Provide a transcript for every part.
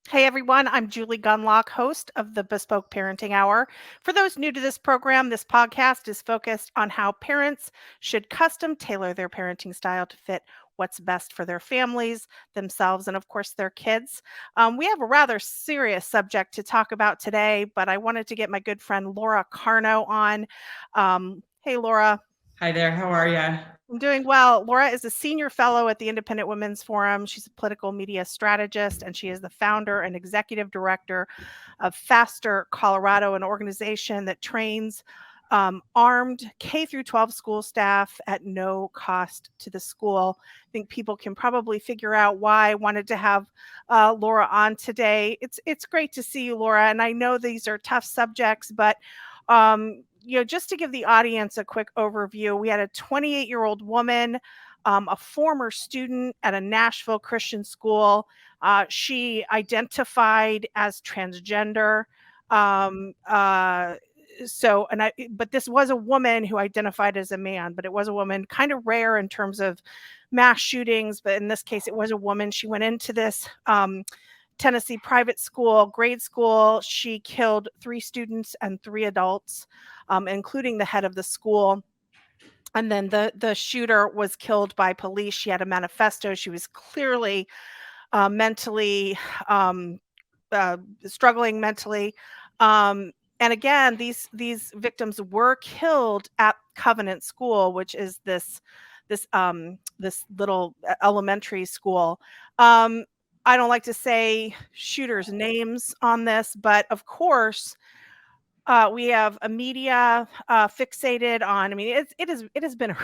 Hey everyone, I'm Julie Gunlock, host of the Bespoke Parenting Hour. For those new to this program, this podcast is focused on how parents should custom tailor their parenting style to fit what's best for their families, themselves, and of course their kids. We have a rather serious subject to talk about today, but I wanted to get my good friend Laura Carno on. Hey Laura. Hi there. How are you? I'm doing well. Laura is a senior fellow at the Independent Women's Forum. She's a political media strategist, and she is the founder and executive director of Faster Colorado, an organization that trains armed K through 12 school staff at no cost to the school. I think people can probably figure out why I wanted to have Laura on today. It's great to see you, Laura, and I know these are tough subjects, but just to give the audience a quick overview, we had a 28-year-old woman, a former student at a Nashville Christian school. She identified as transgender. But this was a woman who identified as a man, but it was a woman, kind of rare in terms of mass shootings. But in this case, it was a woman. She went into this Tennessee private school, grade school. She killed 3 students and 3 adults, including the head of the school. And then the shooter was killed by police. She had a manifesto. She was clearly mentally struggling mentally. And again, these victims were killed at Covenant School, which is this little elementary school. I don't like to say shooters' names on this, but of course, we have a media fixated on. I mean, it has been. I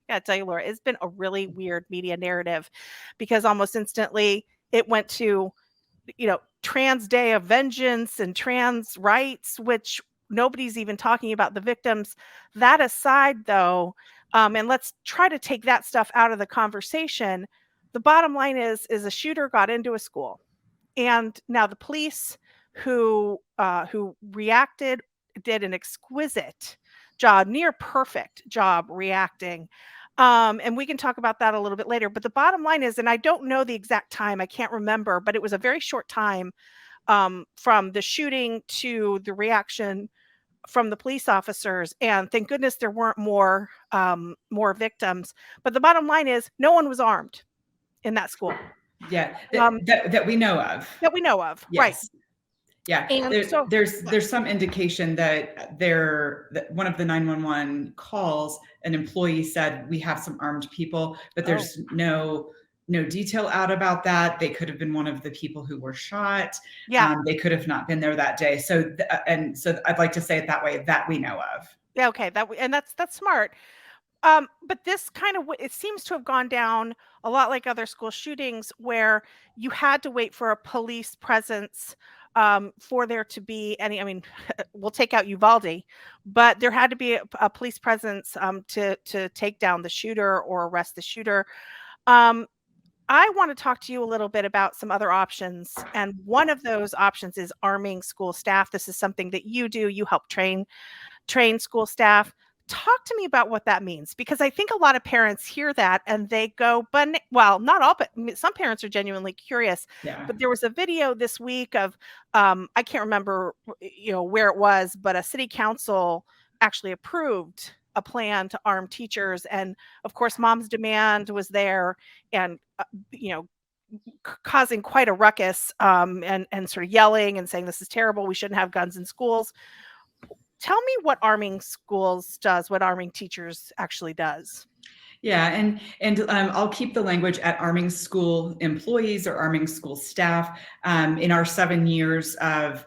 gotta tell you, Laura, it's been a really weird media narrative, because almost instantly it went to, Trans Day of Vengeance and trans rights, which nobody's even talking about the victims. That aside, though, and let's try to take that stuff out of the conversation. The bottom line is a shooter got into a school, and now the police who reacted did an exquisite job, near perfect job reacting. And we can talk about that a little bit later. But the bottom line is, and I don't know the exact time, I can't remember, but it was a very short time from the shooting to the reaction from the police officers. And thank goodness there weren't more victims. But the bottom line is, no one was armed in that school. Yeah, that we know of. That we know of, yes. right? Yeah, there's some indication that one of the 911 calls, an employee said we have some armed people, but there's no detail out about that. They could have been one of the people who were shot. Yeah, they could have not been there that day. So I'd like to say it that way, that we know of. Yeah, okay, that's smart. But this kind of, it seems to have gone down a lot like other school shootings, where you had to wait for a police presence for there to be any. I mean, we'll take out Uvalde, but there had to be a police presence to take down the shooter or arrest the shooter. I want to talk to you a little bit about some other options, and one of those options is arming school staff. This is something that you do. You help train school staff. Talk to me about what that means, because I think a lot of parents hear that and they go, but well, not all, but some parents are genuinely curious. Yeah. But there was a video this week of, I can't remember, where it was, but a city council actually approved a plan to arm teachers. And of course, Mom's Demand was there, and, causing quite a ruckus, and sort of yelling and saying, this is terrible. We shouldn't have guns in schools. Tell me what arming schools does, what arming teachers actually does. Yeah, and I'll keep the language at arming school employees or arming school staff. In our 7 years of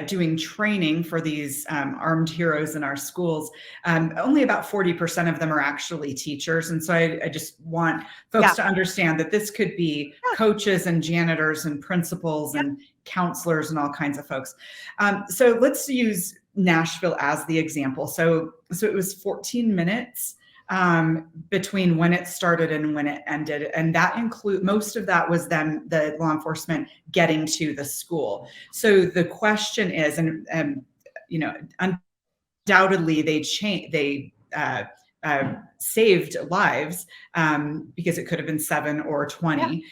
doing training for these armed heroes in our schools, only about 40% of them are actually teachers. And so I just want folks to understand that this could be coaches and janitors and principals and counselors and all kinds of folks. So let's use Nashville as the example. So it was 14 minutes between when it started and when it ended. And that most of that was them, the law enforcement, getting to the school. So the question is, and undoubtedly they saved lives, because it could have been 7 or 20.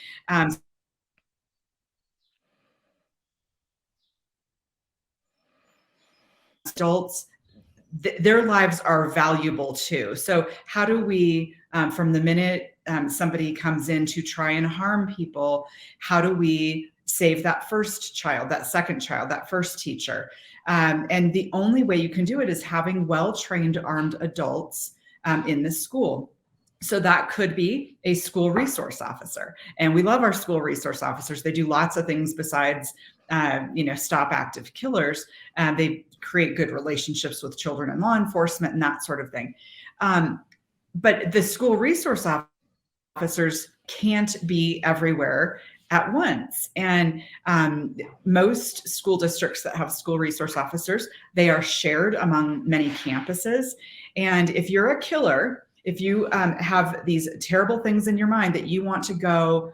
adults, their lives are valuable too. So how do we, from the minute somebody comes in to try and harm people, how do we save that first child, that second child, that first teacher? And the only way you can do it is having well-trained armed adults in the school. So that could be a school resource officer. And we love our school resource officers. They do lots of things besides, stop active killers. They create good relationships with children and law enforcement and that sort of thing. But the school resource officers can't be everywhere at once. And most school districts that have school resource officers, they are shared among many campuses. And if you're a killer, if you have these terrible things in your mind that you want to go,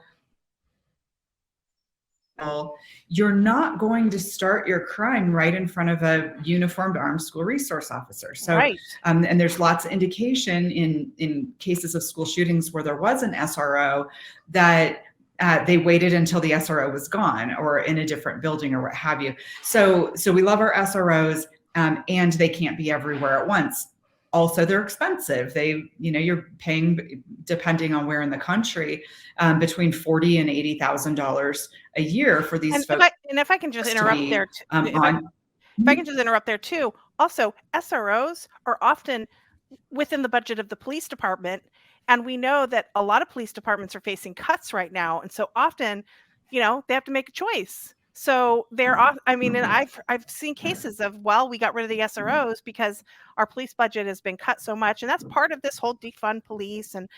you're not going to start your crime right in front of a uniformed armed school resource officer. So, Right. And there's lots of indication in cases of school shootings where there was an SRO that they waited until the SRO was gone or in a different building or what have you. So we love our SROs, and they can't be everywhere at once. Also, they're expensive. You're paying, depending on where in the country, between $40,000 and $80,000 a year for these folks. If I can just interrupt there, if I can just interrupt there too. Also, SROs are often within the budget of the police department, and we know that a lot of police departments are facing cuts right now, and so often, they have to make a choice. So they're off. I mean, and I've seen cases of, we got rid of the SROs because our police budget has been cut so much, and that's part of this whole defund police and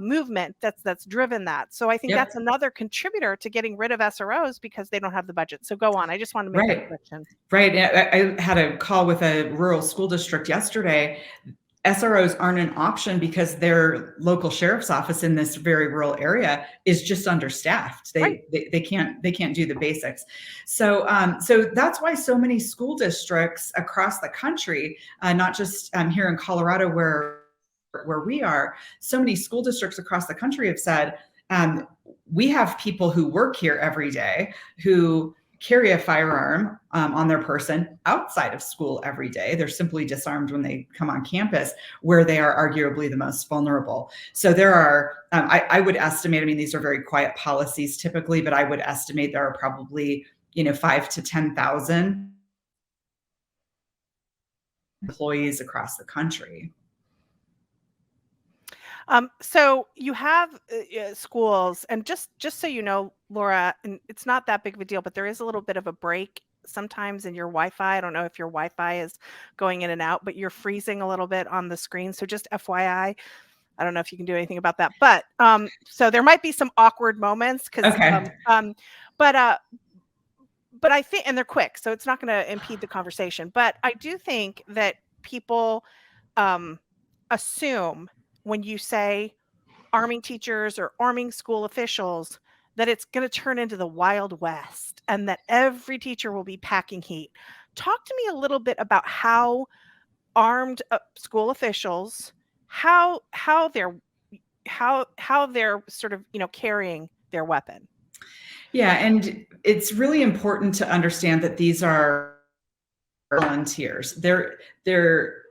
movement that's driven that. So I think that's another contributor to getting rid of SROs because they don't have the budget. So go on. I just want to make that connection. Right. I had a call with a rural school district yesterday. SROs aren't an option because their local sheriff's office in this very rural area is just understaffed. They can't do the basics. So that's why so many school districts across the country, not just here in Colorado where we are, so many school districts across the country have said, we have people who work here every day who carry a firearm on their person outside of school every day. They're simply disarmed when they come on campus, where they are arguably the most vulnerable. So there are, I would estimate, these are very quiet policies typically, but I would estimate there are probably, 5,000 to 10,000 employees across the country. So you have schools, and just so you know, Laura, and it's not that big of a deal, but there is a little bit of a break sometimes in your Wi-Fi. I don't know if your Wi-Fi is going in and out, but you're freezing a little bit on the screen. So just FYI, I don't know if you can do anything about that, but so there might be some awkward moments because, but I think, and they're quick, so it's not going to impede the conversation. But I do think that people assume when you say arming teachers or arming school officials, that it's going to turn into the Wild West and that every teacher will be packing heat. Talk to me a little bit about how armed school officials, how they're sort of, carrying their weapon. Yeah. And it's really important to understand that these are volunteers. They're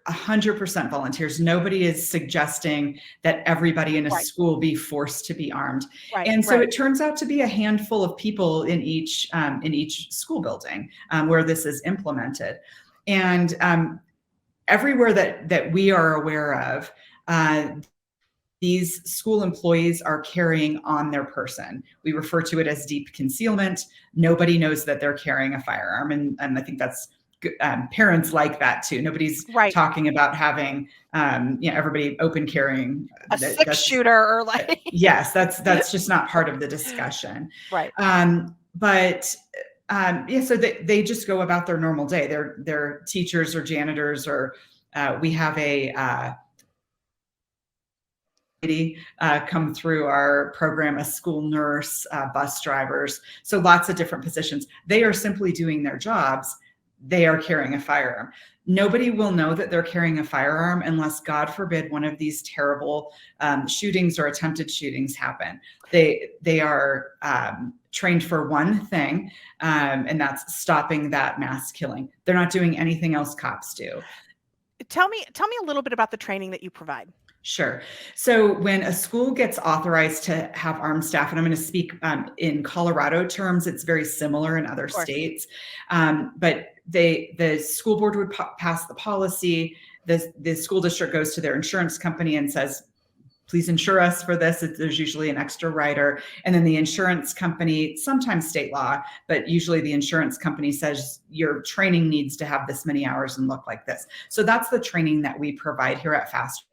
100% volunteers. Nobody is suggesting that everybody in a school be forced to be armed. And so it turns out to be a handful of people in each school building where this is implemented. And everywhere that we are aware of, these school employees are carrying on their person. We refer to it as deep concealment. Nobody knows that they're carrying a firearm. And I think that's parents like that too. Nobody's talking about having, everybody open carrying a 6-shooter or like. Yes, that's just not part of the discussion. Right. So they just go about their normal day. They're teachers or janitors, or we have a come through our program, a school nurse, bus drivers. So lots of different positions. They are simply doing their jobs. they are carrying a firearm. Nobody will know that they're carrying a firearm unless, God forbid, one of these terrible shootings or attempted shootings happen. They are trained for one thing, and that's stopping that mass killing. They're not doing anything else cops do. Tell me a little bit about the training that you provide. Sure. So when a school gets authorized to have armed staff, and I'm going to speak in Colorado terms, it's very similar in other states, but the school board would pass the policy. The school district goes to their insurance company and says, please insure us for this. There's usually an extra rider. And then the insurance company, sometimes state law, but usually the insurance company says your training needs to have this many hours and look like this. So that's the training that we provide here at Fast.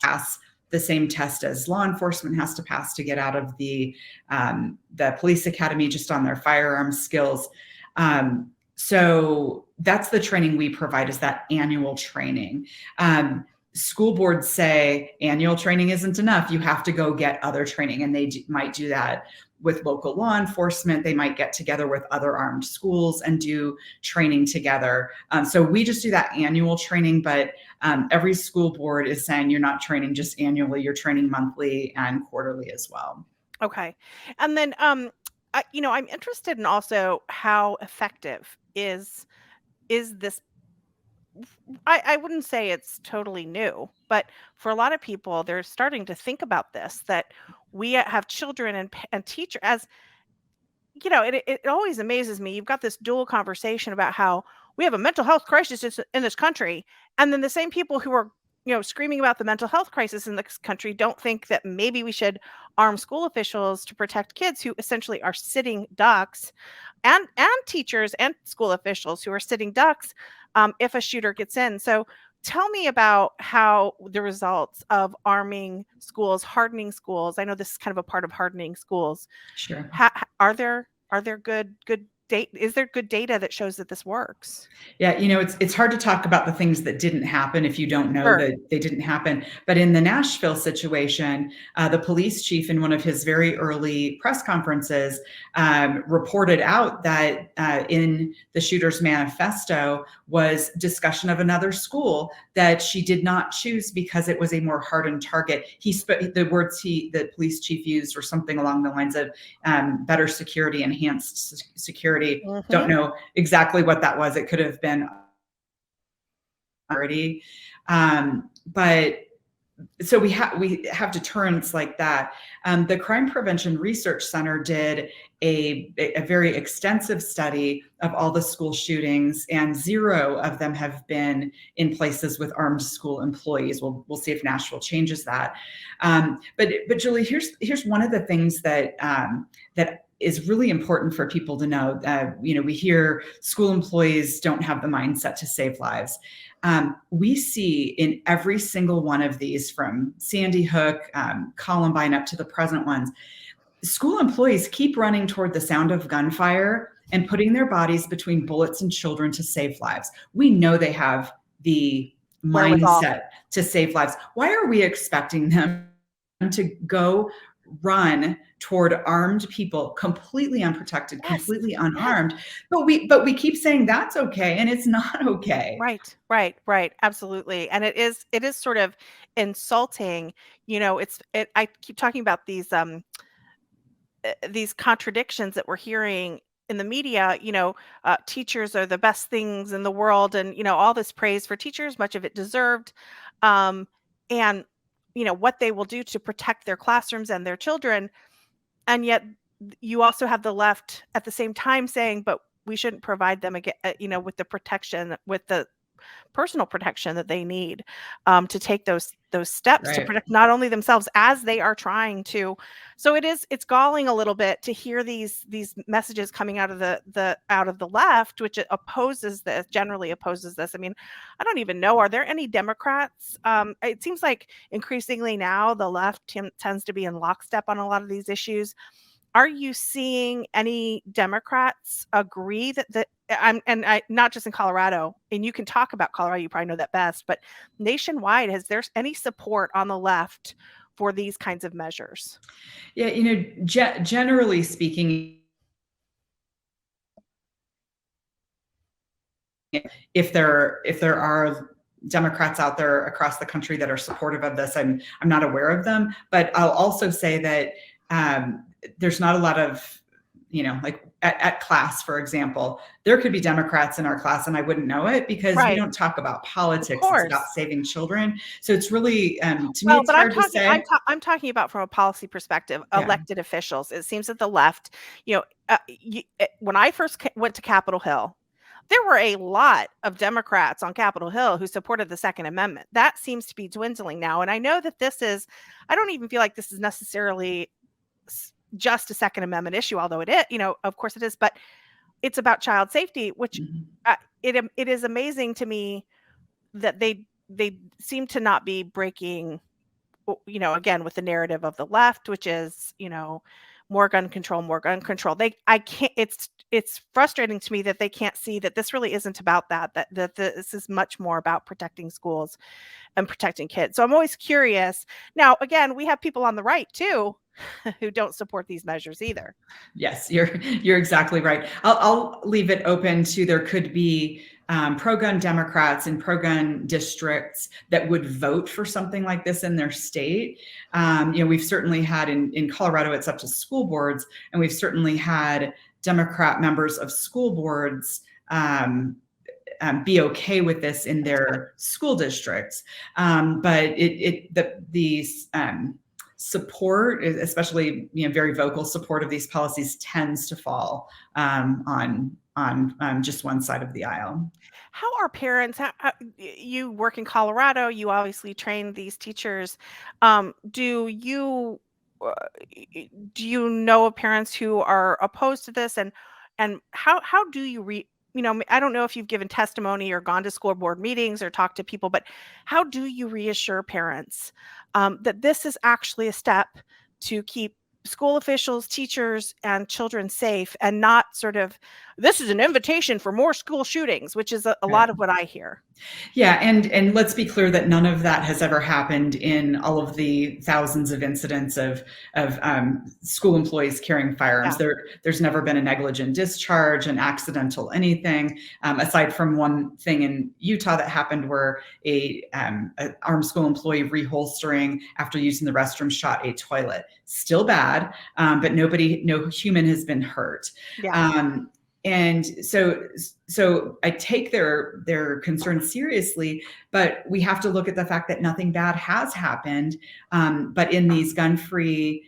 Pass the same test as law enforcement has to pass to get out of the police academy just on their firearm skills. So that's the training we provide, is that annual training. School boards say annual training isn't enough. You have to go get other training, and they might do that with local law enforcement. They might get together with other armed schools and do training together. So we just do that annual training, but every school board is saying you're not training just annually, you're training monthly and quarterly as well. Okay. And then, I'm interested in also how effective is this. I wouldn't say it's totally new, but for a lot of people, they're starting to think about this, that we have children and teacher as it always amazes me. You've got this dual conversation about how we have a mental health crisis in this country, and then the same people who are screaming about the mental health crisis in this country don't think that maybe we should arm school officials to protect kids who essentially are sitting ducks, and teachers and school officials who are sitting ducks if a shooter gets in. So tell me about how the results of arming schools, hardening schools. I know this is kind of a part of hardening schools. Sure. Are there good data? Is there good data that shows that this works? Yeah, it's hard to talk about the things that didn't happen if you don't know that they didn't happen. But in the Nashville situation, the police chief in one of his very early press conferences reported out that in the shooter's manifesto was discussion of another school that she did not choose because it was a more hardened target. The words the police chief used were something along the lines of better security, enhanced security. Mm-hmm. Don't know exactly what that was. It could have been already, but so we have deterrents like that. The Crime Prevention Research Center did a very extensive study of all the school shootings, and 0 of them have been in places with armed school employees. We'll see if Nashville changes that. But Julie, here's one of the things that is really important for people to know. We hear school employees don't have the mindset to save lives. We see in every single one of these, from Sandy Hook, Columbine, up to the present ones, school employees keep running toward the sound of gunfire and putting their bodies between bullets and children to save lives. We know they have the mindset to save lives. Why are we expecting them to go run toward armed people, completely unprotected, completely unarmed? But we keep saying that's okay, and it's not okay. Right. Absolutely. And it is sort of insulting. I keep talking about these contradictions that we're hearing in the media. Teachers are the best things in the world, and all this praise for teachers, much of it deserved, and what they will do to protect their classrooms and their children. And yet you also have the left at the same time saying, but we shouldn't provide them with the protection, with the personal protection that they need to take those steps to protect not only themselves as they are trying to. So it's galling a little bit to hear these messages coming out of the left, which generally opposes this. I mean, I don't even know, are there any Democrats? It seems like increasingly now the left tends to be in lockstep on a lot of these issues. Are you seeing any Democrats agree that not just in Colorado, and you can talk about Colorado, you probably know that best, but nationwide, has there any support on the left for these kinds of measures? Yeah, generally speaking, if there are Democrats out there across the country that are supportive of this, I'm not aware of them. But I'll also say that there's not a lot of, like at class, for example, there could be Democrats in our class and I wouldn't know it because we don't talk about politics. It's about saving children. So it's really, to me, it's hard to say. I'm talking about from a policy perspective, elected officials. It seems that the left, when I first went to Capitol Hill, there were a lot of Democrats on Capitol Hill who supported the Second Amendment. That seems to be dwindling now. And I know that I don't even feel like this is necessarily just a Second Amendment issue, although it is, of course it is, but it's about child safety, which it is amazing to me that they seem to not be breaking, again, with the narrative of the left, which is, more gun control. It's frustrating to me that they can't see that this really isn't about that this is much more about protecting schools and protecting kids. So I'm always curious. Now, again, we have people on the right too who don't support these measures either. Yes, you're exactly right. I'll leave it open to, there could be pro-gun Democrats in pro-gun districts that would vote for something like this in their state. We've certainly had in Colorado, it's up to school boards, and we've certainly had Democrat members of school boards be okay with this in their school districts. But these support, especially very vocal support of these policies, tends to fall on just one side of the aisle. How are parents? You work in Colorado. You obviously train these teachers. Do you know of parents who are opposed to this, and how do you I don't know if you've given testimony or gone to school board meetings or talked to people, but how do you reassure parents that this is actually a step to keep school officials, teachers, and children safe, and not sort of, this is an invitation for more school shootings, which is a lot of what I hear. Yeah, and let's be clear that none of that has ever happened in all of the thousands of incidents of school employees carrying firearms. Yeah. There's never been a negligent discharge, an accidental anything, aside from one thing in Utah that happened where a armed school employee reholstering after using the restroom shot a toilet. Still bad, but no human has been hurt. Yeah. And so I take their concerns seriously, but we have to look at the fact that nothing bad has happened. But in these gun-free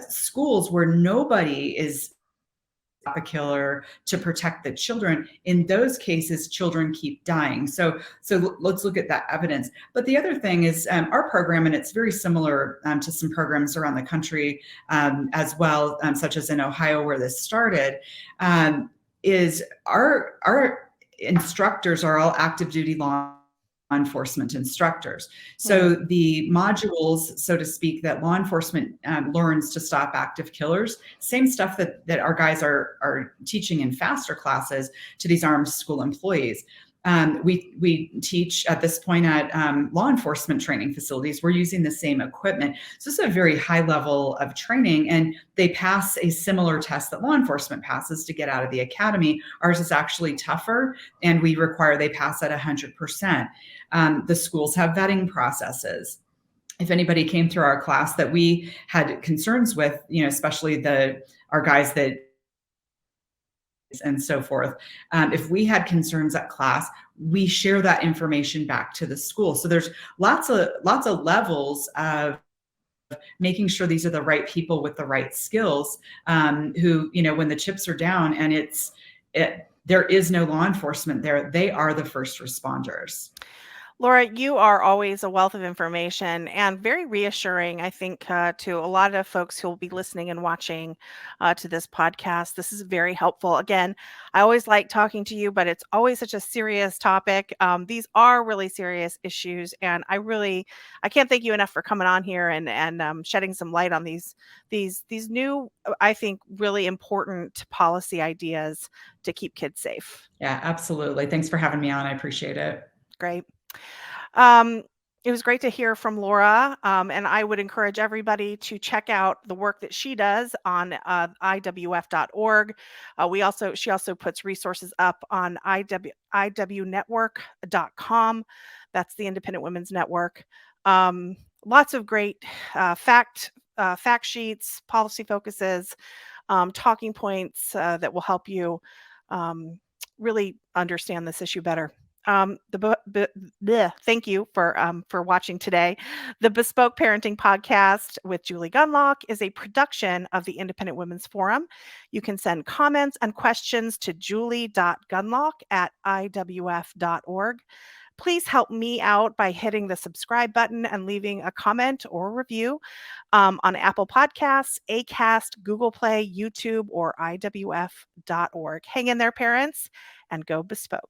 schools where nobody is a killer to protect the children, in those cases, children keep dying. So let's look at that evidence. But the other thing is our program, and it's very similar to some programs around the country as well, such as in Ohio where this started, is our instructors are all active duty law enforcement instructors. So the modules, so to speak, that law enforcement learns to stop active killers, same stuff that our guys are teaching in faster classes to these armed school employees. We teach at this point at law enforcement training facilities. We're using the same equipment. So this is a very high level of training, and they pass a similar test that law enforcement passes to get out of the academy. Ours is actually tougher, and we require they pass at 100%. The schools have vetting processes. If anybody came through our class that we had concerns with, especially our guys that and so forth. If we had concerns at class, we share that information back to the school. So there's lots of levels of making sure these are the right people with the right skills, who, when the chips are down and there is no law enforcement there, they are the first responders. Laura, you are always a wealth of information and very reassuring, I think, to a lot of folks who will be listening and watching to this podcast. This is very helpful. Again, I always like talking to you, but it's always such a serious topic. These are really serious issues, and I can't thank you enough for coming on here and shedding some light on these new, I think, really important policy ideas to keep kids safe. Yeah, absolutely. Thanks for having me on. I appreciate it. Great. It was great to hear from Laura, and I would encourage everybody to check out the work that she does on IWF.org. She also puts resources up on IWnetwork.com. That's the Independent Women's Network. Lots of great fact sheets, policy focuses, talking points that will help you really understand this issue better. Thank you for watching today. The Bespoke Parenting Podcast with Julie Gunlock is a production of the Independent Women's Forum. You can send comments and questions to julie.gunlock@iwf.org. Please help me out by hitting the subscribe button and leaving a comment or review on Apple Podcasts, Acast, Google Play, YouTube, or iwf.org. Hang in there, parents, and go bespoke.